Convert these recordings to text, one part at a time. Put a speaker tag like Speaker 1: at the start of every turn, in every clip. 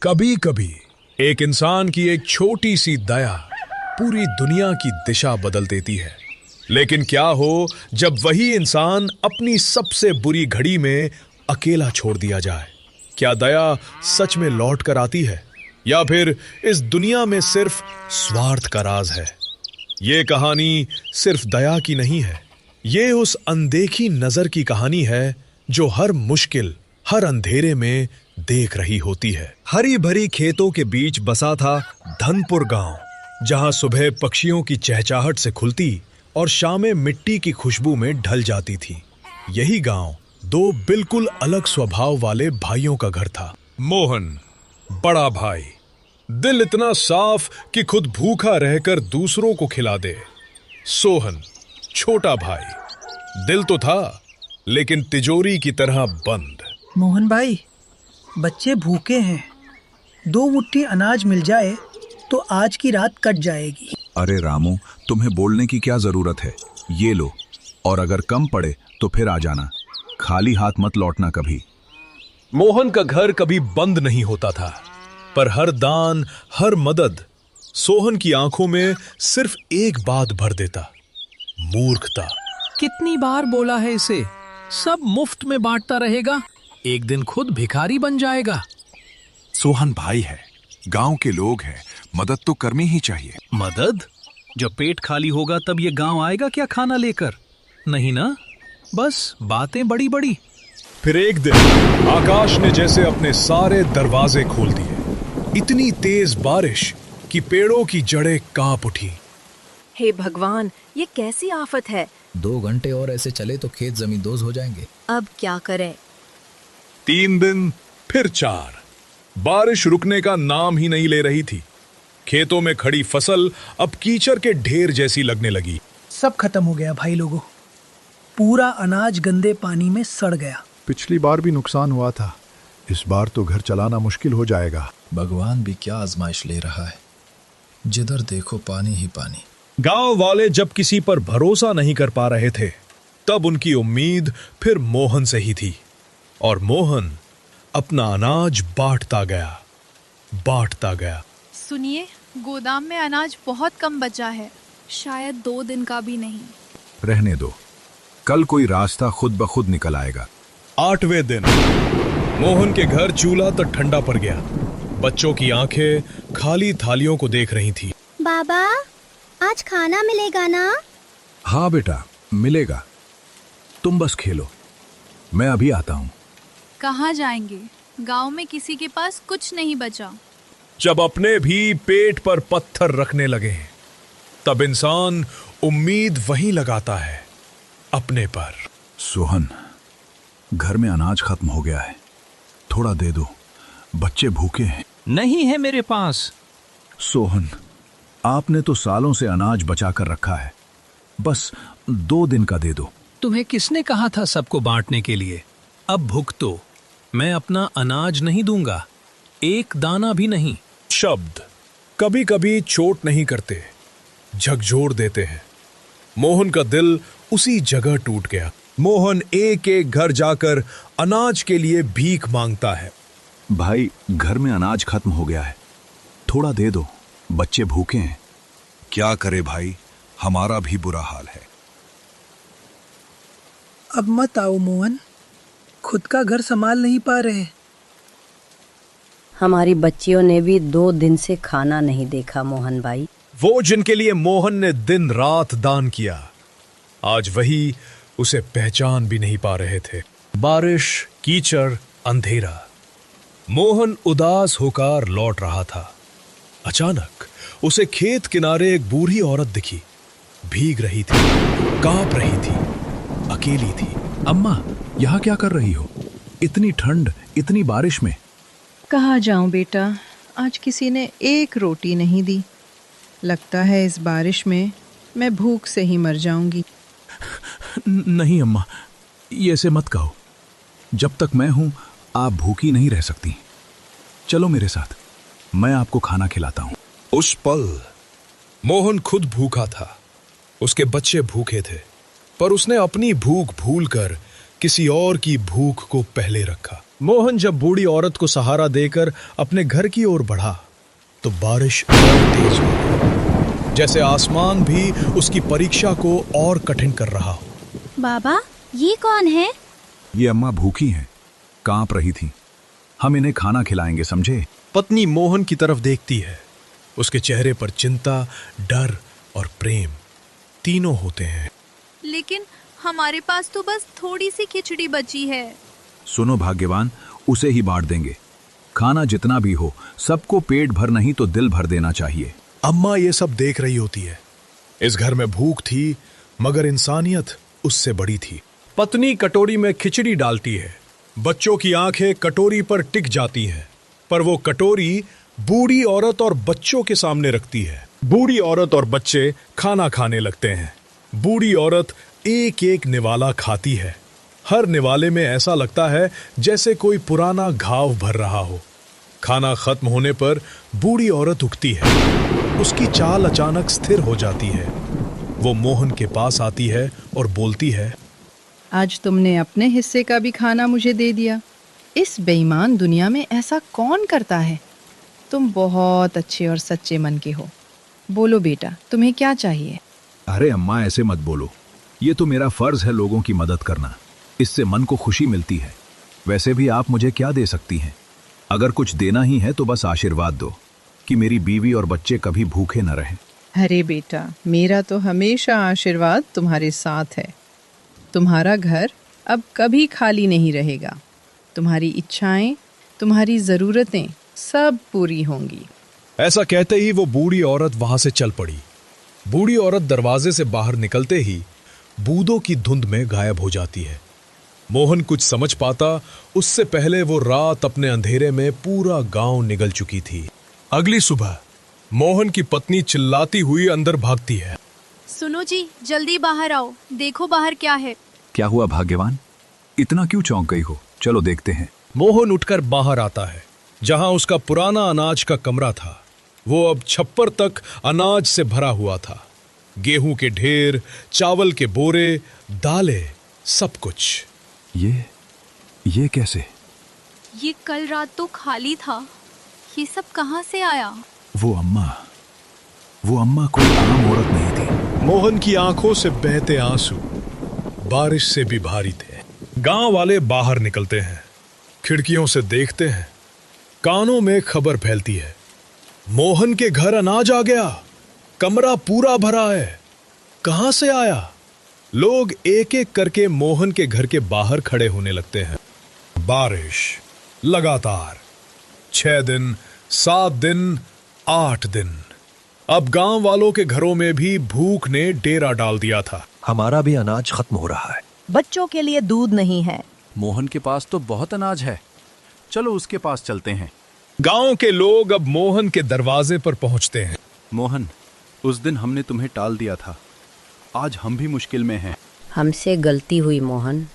Speaker 1: कभी कभी एक इंसान की एक छोटी सी दया पूरी दुनिया की दिशा बदल देती है। लेकिन क्या हो जब वही इंसान अपनी सबसे बुरी घड़ी में अकेला छोड़ दिया जाए? क्या दया सच में लौट कर आती है, या फिर इस दुनिया में सिर्फ स्वार्थ का राज है? ये कहानी सिर्फ दया की नहीं है, ये उस अनदेखी नजर की कहानी है जो हर मुश्किल, हर अंधेरे में देख रही होती है। हरी भरी खेतों के बीच बसा था धनपुर गांव, जहां सुबह पक्षियों की चहचहाहट से खुलती और शामें मिट्टी की खुशबू में ढल जाती थी। यही गांव दो बिल्कुल अलग स्वभाव वाले भाइयों का घर था। मोहन बड़ा भाई, दिल इतना साफ कि खुद भूखा रहकर दूसरों को खिला दे। सोहन छोटा भाई, दिल तो था लेकिन तिजोरी की तरह बंद।
Speaker 2: मोहन भाई, बच्चे भूखे हैं, 2 मुट्ठी अनाज मिल जाए तो आज की रात कट जाएगी।
Speaker 3: अरे रामू, तुम्हें बोलने की क्या जरूरत है, ये लो, और अगर कम पड़े तो फिर आ जाना, खाली हाथ मत लौटना कभी।
Speaker 1: मोहन का घर कभी बंद नहीं होता था, पर हर दान, हर मदद सोहन की आंखों में सिर्फ एक बात भर देता, मूर्खता।
Speaker 4: कितनी बार बोला है इसे, सब मुफ्त में बांटता रहेगा, एक दिन खुद भिखारी बन जाएगा।
Speaker 3: सोहन भाई है, गांव के लोग हैं, मदद तो करनी ही चाहिए।
Speaker 4: मदद? जब पेट खाली होगा तब ये गांव आएगा क्या खाना लेकर? नहीं ना, बस बातें बड़ी बड़ी।
Speaker 1: फिर एक दिन आकाश ने जैसे अपने सारे दरवाजे खोल दिए। इतनी तेज बारिश कि पेड़ों की जड़ें कांप उठी।
Speaker 5: हे भगवान, ये कैसी आफत है।
Speaker 6: 2 घंटे और ऐसे चले तो खेत जमींदोज हो जाएंगे।
Speaker 5: अब क्या करें?
Speaker 1: 3 दिन, फिर 4। बारिश रुकने का नाम ही नहीं ले रही थी। खेतों में खड़ी फसल अब कीचड़ के ढेर जैसी लगने लगी।
Speaker 2: सब खत्म हो गया भाई लोगों, पूरा अनाज गंदे पानी में सड़ गया।
Speaker 7: पिछली बार भी नुकसान हुआ था, इस बार तो घर चलाना मुश्किल हो जाएगा।
Speaker 6: भगवान भी क्या आजमाइश ले रहा है, जिधर देखो पानी ही पानी।
Speaker 1: गांव वाले जब किसी पर भरोसा नहीं कर पा रहे थे, तब उनकी उम्मीद फिर मोहन से ही थी। और मोहन अपना अनाज बांटता गया।
Speaker 8: सुनिए, गोदाम में अनाज बहुत कम बचा है, शायद 2 दिन का भी नहीं।
Speaker 3: रहने दो, कल कोई रास्ता खुद ब खुद निकल आएगा।
Speaker 1: 8वें दिन मोहन के घर चूल्हा तक ठंडा पड़ गया। बच्चों की आंखें खाली थालियों को देख रही थी।
Speaker 9: बाबा, आज खाना मिलेगा ना?
Speaker 3: हाँ बेटा, मिलेगा, तुम बस खेलो, मैं अभी आता हूँ।
Speaker 8: कहाँ जाएंगे? गांव में किसी के पास कुछ नहीं बचा।
Speaker 1: जब अपने भी पेट पर पत्थर रखने लगे, तब इंसान उम्मीद वहीं लगाता है, अपने पर।
Speaker 3: सोहन, घर में अनाज खत्म हो गया है, थोड़ा दे दो, बच्चे भूखे हैं।
Speaker 4: नहीं है मेरे पास।
Speaker 3: सोहन, आपने तो सालों से अनाज बचा कर रखा है, बस 2 दिन का दे दो।
Speaker 4: तुम्हें किसने कहा था सबको बांटने के लिए? अब भुगतो, मैं अपना अनाज नहीं दूंगा, एक दाना भी नहीं।
Speaker 1: शब्द कभी कभी चोट नहीं करते, झकझोर देते हैं। मोहन का दिल उसी जगह टूट गया। मोहन एक एक घर जाकर अनाज के लिए भीख मांगता है।
Speaker 3: भाई, घर में अनाज खत्म हो गया है, थोड़ा दे दो, बच्चे भूखे हैं। क्या करे भाई, हमारा भी बुरा हाल है।
Speaker 2: अब मत आओ मोहन, खुद का घर संभाल नहीं पा रहे।
Speaker 5: हमारी बच्चियों ने भी 2 दिन से खाना नहीं देखा मोहन भाई।
Speaker 1: वो जिनके लिए मोहन ने दिन रात दान किया, आज वही उसे पहचान भी नहीं पा रहे थे। बारिश, कीचड़, अंधेरा। मोहन उदास होकर लौट रहा था। अचानक उसे खेत किनारे एक बूढ़ी औरत दिखी। भीग रही थी, कांप रही थी, अकेली थी।
Speaker 3: अम्मा, यहाँ क्या कर रही हो, इतनी ठंड, इतनी बारिश में?
Speaker 10: कहाँ जाऊं बेटा, आज किसी ने एक रोटी नहीं दी। लगता है इस बारिश में मैं भूख से ही मर जाऊंगी।
Speaker 3: नहीं अम्मा, ये ऐसे मत कहो, जब तक मैं हूं आप भूखी नहीं रह सकती। चलो मेरे साथ, मैं आपको खाना खिलाता हूं।
Speaker 1: उस पल मोहन खुद भूखा था, उसके बच्चे भूखे थे, पर उसने अपनी भूख भूलकर किसी और की भूख को पहले रखा। मोहन जब बूढ़ी औरत को सहारा देकर अपने घर की ओर बढ़ा तो बारिश और तेज हो गई, जैसे आसमान भी उसकी परीक्षा को और कठिन कर रहा हो।
Speaker 9: बाबा, ये कौन है?
Speaker 3: ये अम्मा भूखी हैं, कांप रही थी। हम इन्हें खाना खिलाएंगे, समझे?
Speaker 1: पत्नी मोहन की तरफ देखती है। उसके चेहरे पर चिंता, डर और प्रेम तीनों होते हैं।
Speaker 8: लेकिन हमारे पास तो बस थोड़ी सी खिचड़ी बची है।
Speaker 3: सुनो भाग्यवान, उसे ही बांट देंगे। खाना जितना भी हो, सबको पेट भर नहीं तो दिल भर देना चाहिए।
Speaker 1: अम्मा ये सब देख रही होती है। इस घर में भूख थी, मगर इंसानियत उससे बड़ी थी। पत्नी कटोरी में खिचड़ी डालती है। बच्चों की आंखें कटोरी पर टिक जाती हैं, पर वो कटोरी बूढ़ी औरत और बच्चों के सामने रखती है। बूढ़ी औरत और बच्चे खाना खाने लगते हैं। बूढ़ी औरत एक एक निवाला खाती है। हर निवाले में ऐसा लगता है जैसे कोई पुराना घाव भर रहा हो। खाना खत्म होने पर बूढ़ी औरत उठती है। उसकी चाल अचानक स्थिर हो जाती है। वो मोहन के पास आती है और बोलती है,
Speaker 10: आज तुमने अपने हिस्से का भी खाना मुझे दे दिया। इस बेईमान दुनिया में ऐसा कौन करता है? तुम बहुत अच्छे और सच्चे मन के हो। बोलो बेटा, तुम्हें क्या चाहिए?
Speaker 3: अरे अम्मा, ऐसे मत बोलो। ये तो मेरा फर्ज है लोगों की मदद करना। इससे मन को खुशी मिलती है। वैसे भी आप मुझे क्या दे सकती हैं? अगर कुछ देना ही है तो बस आशीर्वाद दो कि मेरी बीवी और बच्चे कभी भूखे न रहें।
Speaker 10: अरे बेटा, मेरा तो हमेशा आशीर्वाद तुम्हारे साथ है। तुम्हारा घर अब कभी खाली नहीं रहेगा। तुम्हारी इच्छाएं, तुम्हारी ज़रूरतें सब पूरी होंगी।
Speaker 1: ऐसा कहते ही वो बूढ़ी औरत वहां से चल पड़ी। बूढ़ी औरत दरवाजे से बाहर निकलते ही बूंदों की धुंध में गायब हो जाती है। मोहन कुछ समझ पाता उससे पहले वो रात अपने अंधेरे में पूरा गांव निगल चुकी थी। अगली सुबह मोहन की पत्नी चिल्लाती हुई अंदर भागती है।
Speaker 8: सुनो जी, जल्दी बाहर आओ, देखो बाहर क्या है।
Speaker 3: क्या हुआ भाग्यवान? इतना क्यों चौंक गई हो? चलो देखते हैं।
Speaker 1: मोहन उठकर बाहर आता है। जहां उसका पुराना अनाज का कमरा था, वो अब छप्पर तक अनाज से भरा हुआ था। गेहूं के ढेर, चावल के बोरे, दालें, सब कुछ।
Speaker 3: ये कैसे?
Speaker 8: ये कल रात तो खाली था। ये सब कहाँ से आया?
Speaker 3: वो अम्मा कोई आम औरत नहीं थी।
Speaker 1: मोहन की आंखों से बहते आंसू बारिश से भी भारी थे। गांव वाले बाहर निकलते हैं, खिड़कियों से देखते हैं। कानों में खबर फैलती है, मोहन के घर अनाज आ गया, कमरा पूरा भरा है। कहां से आया? लोग एक एक करके मोहन के घर के बाहर खड़े होने लगते हैं। बारिश लगातार 6 दिन, 7 दिन, 8 दिन। अब गांव वालों के घरों में भी भूख ने डेरा डाल दिया था।
Speaker 6: हमारा भी अनाज खत्म हो रहा है।
Speaker 5: बच्चों के लिए दूध नहीं है।
Speaker 3: मोहन के पास तो बहुत अनाज है, चलो उसके पास चलते हैं।
Speaker 1: गांव के लोग अब मोहन के दरवाजे पर पहुंचते हैं।
Speaker 3: मोहन, उस दिन हमने तुम्हें टाल दिया था। आज हम भी मुश्किल में हैं।
Speaker 5: हमसे गलती हुई मोहन।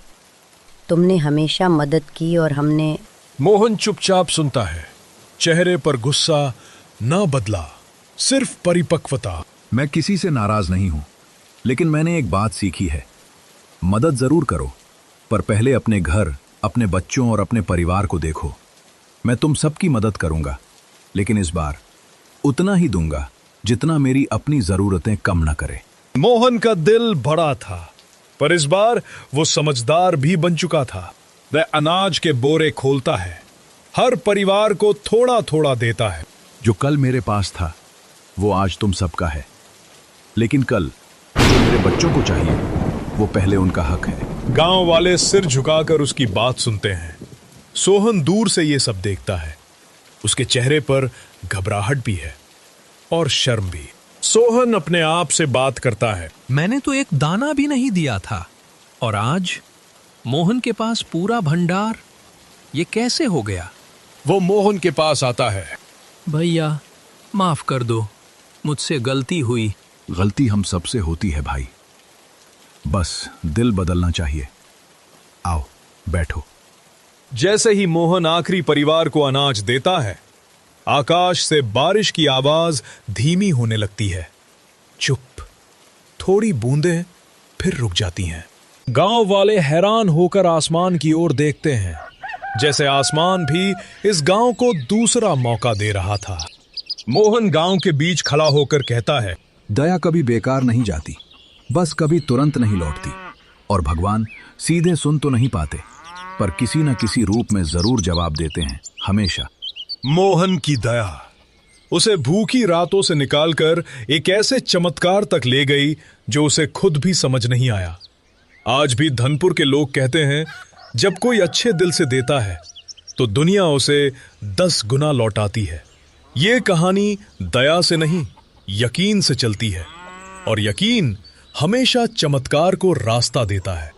Speaker 5: तुमने हमेशा मदद की और हमने।
Speaker 1: मोहन चुपचाप सुनता है। चेहरे पर गुस्सा न बदला, सिर्फ परिपक्वता।
Speaker 3: मैं किसी से नाराज नहीं हूं, लेकिन मैंने एक बात सीखी है। मदद जरूर करो, पर पहले अपने घर, अपने बच्चों और अपने परिवार को देखो। मैं तुम सबकी मदद करूंगा, लेकिन इस बार उतना ही दूंगा जितना मेरी अपनी जरूरतें कम न करे।
Speaker 1: मोहन का दिल बड़ा था, पर इस बार वो समझदार भी बन चुका था। वह अनाज के बोरे खोलता है, हर परिवार को थोड़ा थोड़ा देता है।
Speaker 3: जो कल मेरे पास था वो आज तुम सबका है, लेकिन कल जो मेरे बच्चों को चाहिए वो पहले उनका हक है।
Speaker 1: गांव वाले सिर झुकाकर उसकी बात सुनते हैं। सोहन दूर से ये सब देखता है। उसके चेहरे पर घबराहट भी है और शर्म भी। सोहन अपने आप से बात करता है,
Speaker 4: मैंने तो एक दाना भी नहीं दिया था, और आज मोहन के पास पूरा भंडार। ये कैसे हो गया?
Speaker 1: वो मोहन के पास आता है।
Speaker 4: भैया, माफ कर दो, मुझसे गलती हुई।
Speaker 3: गलती हम सबसे होती है भाई, बस दिल बदलना चाहिए। आओ बैठो।
Speaker 1: जैसे ही मोहन आखिरी परिवार को अनाज देता है, आकाश से बारिश की आवाज धीमी होने लगती है। चुप। थोड़ी बूंदें फिर रुक जाती हैं। गांव वाले हैरान होकर आसमान की ओर देखते हैं। जैसे आसमान भी इस गांव को दूसरा मौका दे रहा था। मोहन गांव के बीच खड़ा होकर कहता है,
Speaker 3: दया कभी बेकार नहीं जाती, बस कभी तुरंत नहीं लौटती। और भगवान सीधे सुन तो नहीं पाते, पर किसी न किसी रूप में जरूर जवाब देते हैं, हमेशा।
Speaker 1: मोहन की दया उसे भूखी रातों से निकालकर एक ऐसे चमत्कार तक ले गई जो उसे खुद भी समझ नहीं आया। आज भी धनपुर के लोग कहते हैं, जब कोई अच्छे दिल से देता है तो दुनिया उसे 10 गुना लौटाती है। ये कहानी दया से नहीं, यकीन से चलती है, और यकीन हमेशा चमत्कार को रास्ता देता है।